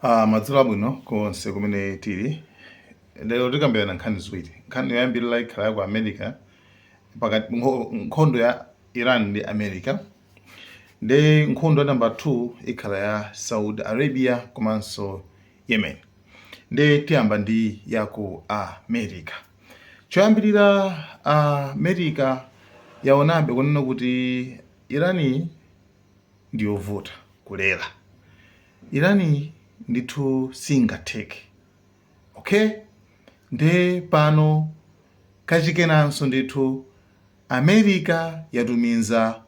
Madzulo abwino konse kumene tili lero tikambirana nkhani ziwiri. Nkhani yoyambirira ikhala ya ku America pakati nkhondo ya Iran ndi America, ndi nkhondo ya namba 2 ikhala ya Saudi Arabia komanso Yemen. Ndi tiyamba ndi ya ku America. Choyambirira America yaonabe kunena kuti Irani ndiyovuta kulera. Irani ndithu singatheke, okay? Nde pano kachikenanso ndithu America yatumiza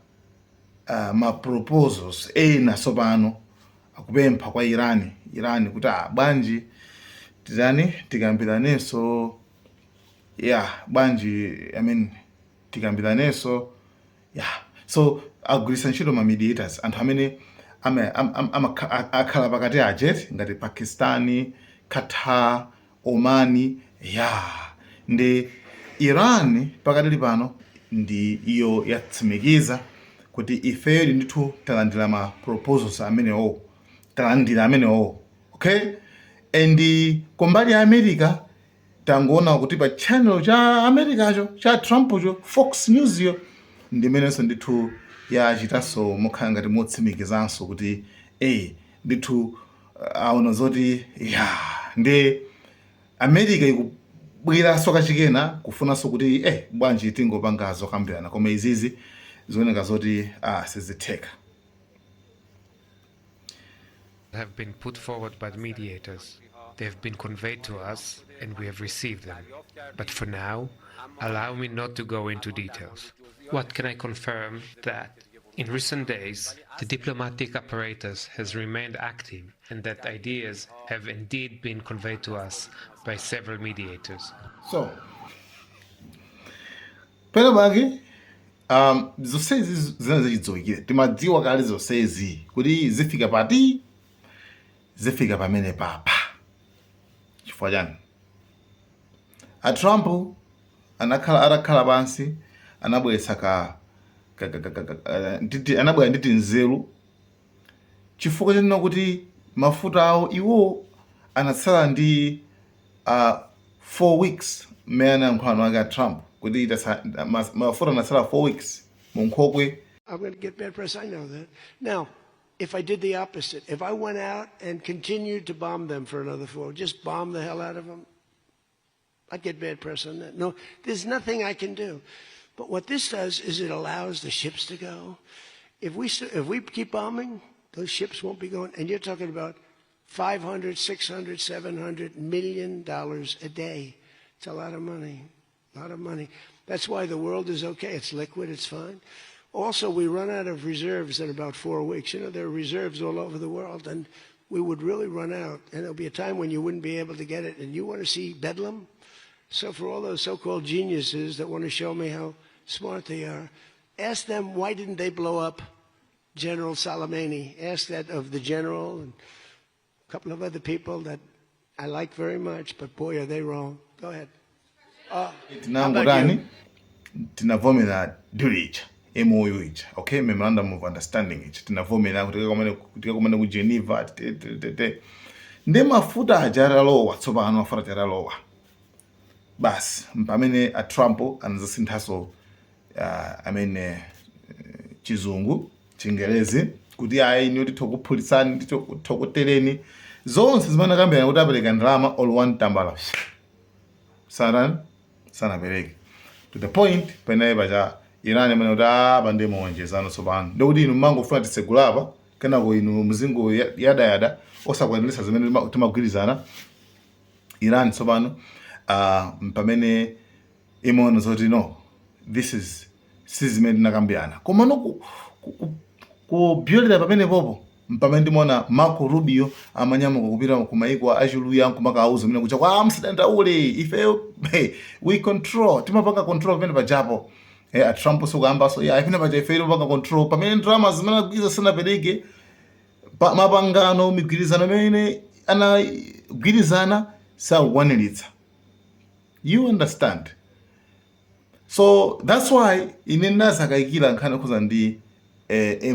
ma proposals ena sopano akupempha kwa Irani kuti bwanji tikambiranenso bwanji tikambiranenso so agwiritsa ntchito ma mediators, anthu amene akhala pakati ajet ngati Pakistani, Qatar, Omani ndi Iran pakati pano ndi iyo yatsimikiza kuti ifeyo ndithu talandira ma proposals amenewo, okay? And kumbali ya America tangoona kuti pa channel cha Americacho cha Trump Fox News ndimenenso ndithu yachitaso mokhala ngati motsimikizanso kuti ndithu aona zoti ndi America ikubweranso kachikena kufunanso kuti bwanji tingopanga zokambirana, koma izizi zioneka zoti sizitheka. Have been put forward by the mediators. They have been conveyed to us and we have received them. But for now, allow me not to go into details. What can I confirm? That in recent days, the diplomatic apparatus has remained active and that ideas have indeed been conveyed to us by several mediators. So, pena bagi, zonsezi zinazidzowikire. Timadziwa kale zonsezi kuti zifika pati, zifika pamene papa. Chifukwa chani? Trump atakhala pansi anabweretsa anabwera nditi nzeru chifukwa chanena kuti mafuta awo iwo anatsala ndi 4 weeks mmene ankhwano ake a Trump kuti mafuta anatsala 4 weeks mu nkhokwe. I'm going to get bad press, I know that. Now, if I did the opposite, if I went out and continued to bomb them for another 4, just bomb the hell out of them, I'd get bad press on that. No, there's nothing I can do. But what this does is it allows the ships to go. If we keep bombing, those ships won't be going. And you're talking about $500, $600, $700 million a day. It's a lot of money, a lot of money. That's why the world is okay. It's liquid, it's fine. Also, we run out of reserves in about 4 weeks. You know, there are reserves all over the world, and we would really run out. And there'll be a time when you wouldn't be able to get it. And you want to see Bedlam? So for all those so-called geniuses that want to show me how smart they are, ask them why didn't they blow up General Soleimani. Ask that of the general and a couple of other people that I like very much, but boy, are they wrong. Go ahead. Tinavomera deal MOU, okay? Memorandum of Understanding it. Tinavomera kutika kumene ku Geneva. Ndi mafuta ajaralowa, tsopano mafuta ajaralowa. Bas, mpamene a Trump anazasinthaso chizungu, chingerezi, kuti nyoti tokuphulisani, tokuteleni, zonse zimene akambirana kuti apereka ndalama all one tambala. Sanapereke. To the point, penaye paja Irani amene kuti bande muonjezano tsopano. Ndikuti inu mangofuna tisegulapa, kenako inu mzingo yada osakwanilisa zimene timagwirizana. Irani tsopano pamene imaona zoti no, this is sizimene tinakambirana. Koma no kubyolera pamene popo mpamene ndimona Marco Rubio amanyamuka kupita ku maiko achuluya nkumakauza mene kucha kwa amsidandaule ifeyo we control, timapanga control pamene pajapo. A Trump sokamba so ifene paja ifeyo panga control pamene drama zimene agwiza sanapereke mapangano migwirizano amene anagwirizana sawanilitsa. You understand? So that's why inenasa kaikila nkhani kuza ndi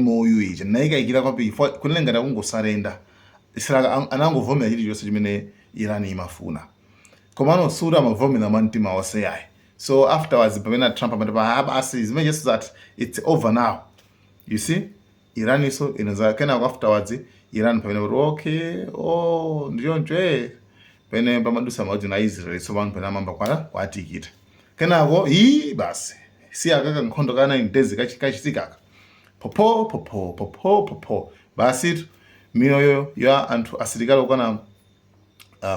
MOU ija naika ikila kwapi kunenga kungosarenda Israel anangovomera chilichonse chimene Iran imafuna. Komano suda amavomera mwantima wonse yayi. So afterwards pamene Trump amati basi zimene just that it's over now. You see? Iran iso inaza kenako afterwards Iran pamene okay, ndiyo pene pamadusa mauti na Israel so pano pene amamba kwa atikita. Kenako basi si akaka nkhondo kana intezi kachitikaka. Popo basi miyoyo ya anthu asilikali okwana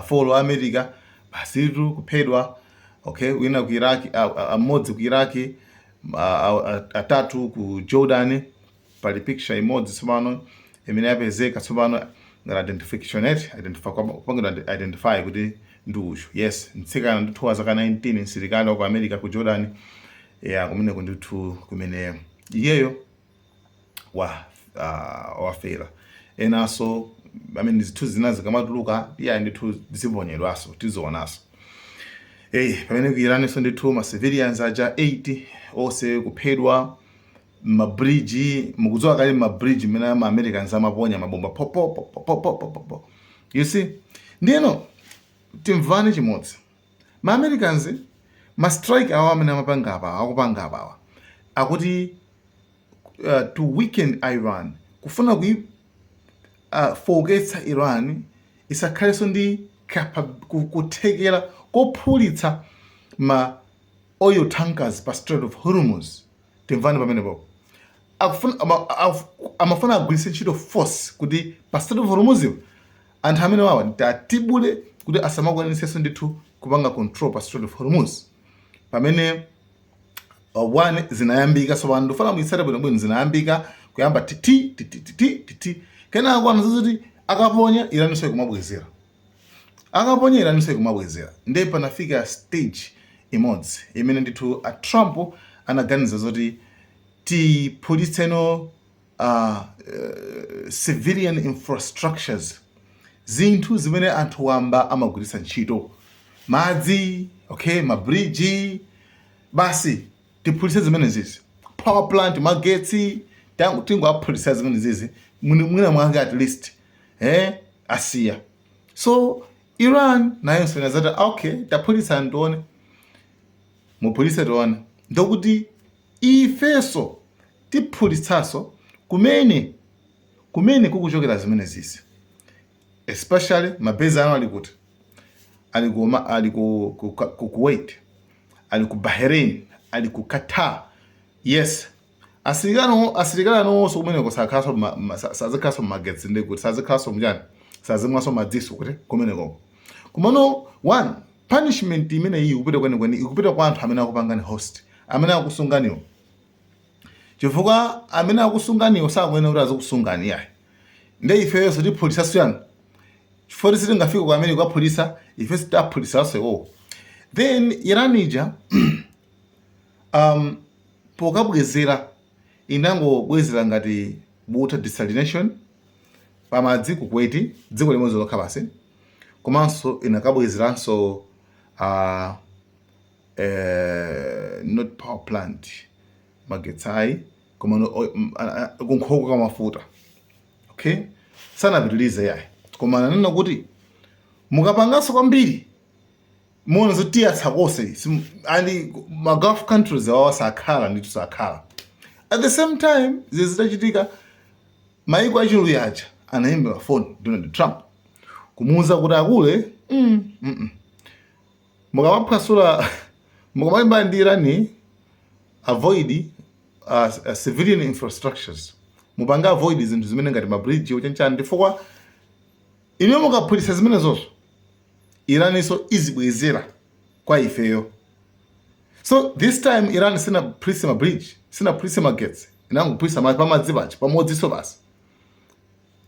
folo America basi kuphedwa. Okay, wina ku Iraq, amodzi ku Iraq, atatu ku Jordan, pali picture imodzi tsopano imene yapezeka tsopano identify kuti ndi uyu. Yes, mtsikana ndithu wa zaka 19 msilikali ku America ku Jordan kumene kundithu kumene iyeyo wafera. Enaso zithu zina zikamatuluka ndithu ziponyedwaso tizionaso. Pamene ku Iran so ndithu ma civilians aja 80 ose kuphedwa, mabridge mukudziwa kale mabridge mena ma Americans amaponya mabomba popo. You see? Ndino timvani chimodzi. Ma Americans ma strike awa amene amapanga apa akuti to weaken Iran, kufuna kuifoketsa Iran isakhaleso ndi kuthekera kophulitsa ma oil tankers pa Strait of Hormuz. Timvani pamenepo amafuna agwiritse ntchito force kuti pa Strait of Hormuz anthu amene wawa tatibule kuti asamakwanisenso ndithu kupanga control pa Strait of Hormuz. Pamene one zinayambika so vanhu ndofana muitsata bwino zinayambika kuyamba titi kenako anazoti akaponya Iran so ikumabwezera. Akaponya Iran so ikumabwezera. Ndiye panafika stage imodzi imene ndithu a Trump anaganiza zoti tiphulitseno civilian infrastructures, zinthu zimene anthu wamba amagwiritsa ntchito, madzi, okay, mabridge, basi tiphulitse zimene zizi, power plant, magetsi, tingowaphulitsa zimene zizi mwina mwanga at least asiya. So Iran nayo sinazati okay taphulitsa ndione muphulitse tione ndokuti ifeso tiphulitsaso kumene kukuchokera zimene zizi, especially mabase ano ali kuti ali ku Kuwait, ali ku Bahrain, ali ku Qatar. Yes, asilikali anonso kumeneko sazikhaso magetsi ndi kuti sazikhaso mjani sazimwaso madziso kuti kumeneko kumano one punishment imene iyi ikupita kwenikweni ikupita kwa anthu amene akupangani host, amene akusunganiwo, chifukwa amene akusunganiwo sakuyenera kuti azikusungani yayi. Nde ifeso tiphulitsaso yani chifukwa sitingafike kwa amene kukaphulitsa ifeso taphulitsaso. Then Iran ija pokabwezera inangobwezera ngati water desalination pamadzi ku Kuwait, dziko limodzi lokha basi, komanso inakabwezeranso not power plant magetsi komano kunkhoko kwa mafuta. Okay, sanapitilize yayi koma nanena kuti mukapanganso kwambiri muone zotiyatsa kose ali ma Gulf countries awa sakhala nditu sakhala. At the same time zitachitika maiko achilulu yaja anayimba phone Donald Trump kumuuza kuti akule mukamapasula mukamayimba ndi Iran avoid civilian infrastructures, mupanga avoid zinthu zimene ngati mabridge uchanchani ndifukwa ine mukaphulitsa zimene zozo Iran iso izibwezera kwa ifeyo. So this time Iran sina phulitsa mabridge, sina phulitsa magetsi, inangophulitsa pamadzi pachi pamodzi so basi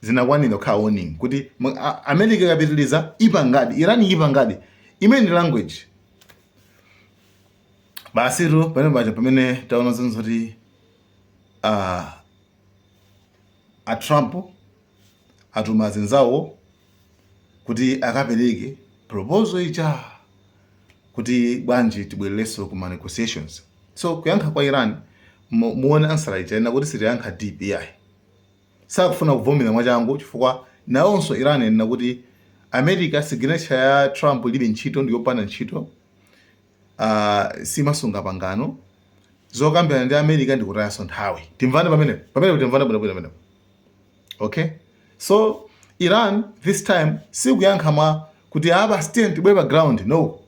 zinakwanira kukhala warning kuti America ikapitiliza ipangadi, Iran ipangadi, imene language basiru pamene taona zinthu zoti a Trump atuma azinzawo kuti akapereke proposal ija kuti bwanji tibwererenso kuma negotiations. So kuyankha kwa Iran muone answer ija ina kuti sitiyankha deep yayi, sakufuna kuvomera mwachangu chifukwa nawonso Iran yanena kuti America signature ya Trump ilibe ntchito ndi yopanda ntchito, simasunga pangano, zokambirana ndi America ndi kutayanso nthawi. Timvane timvane bwino. Okay, so Iran this time sikuyankha mwa kuti aba stand tibwe pa ground, no.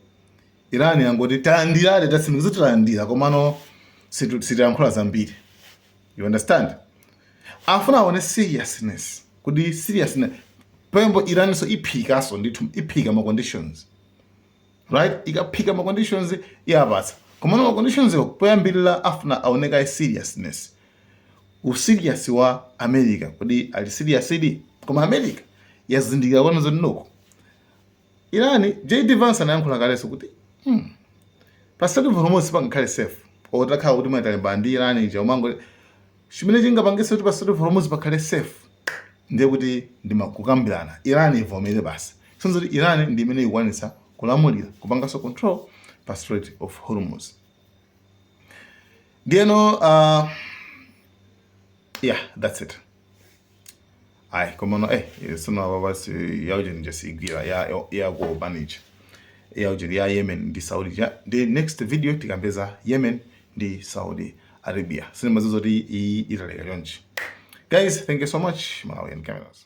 Iran yangoti talandira tatsimikiza talandira komano sitiyankhula zambiri. You understand? Afuna aone seriousness, kuti seriousness pembo Iran so iphikaso ndithu iphika ma conditions, right? Ikaphika ma conditions iyapatsa komano ma conditions poyambirira afuna aoneka seriousness, userious wa America kuti ali serious idi, koma America yazindikira kwano zonoko. Iran JD Vance anayankhula kaleso kuti pa Strait of Hormuz pangakhale safe, otakhala kuti mwatalimbana ndi Iran chaumango chimene chingapangitse kuti pa Strait of Hormuz pakhale safe ndiye kuti ndimakukambirana Iran ivomere basi. Sonzo kuti Iran ndi imene ikwanitsa kulamulira kupanganso control pa Strait of Hormuz. Ndiyeno yeah, that's it. Ai komano sono babasi yauje nje sigwira ya go manage yauje ya Yemen ndi Saudi. The next video tikambeza Yemen ndi Saudi Arabia. Sinema zozoti italeka yonji. Guys, thank you so much. Malawian Cameras.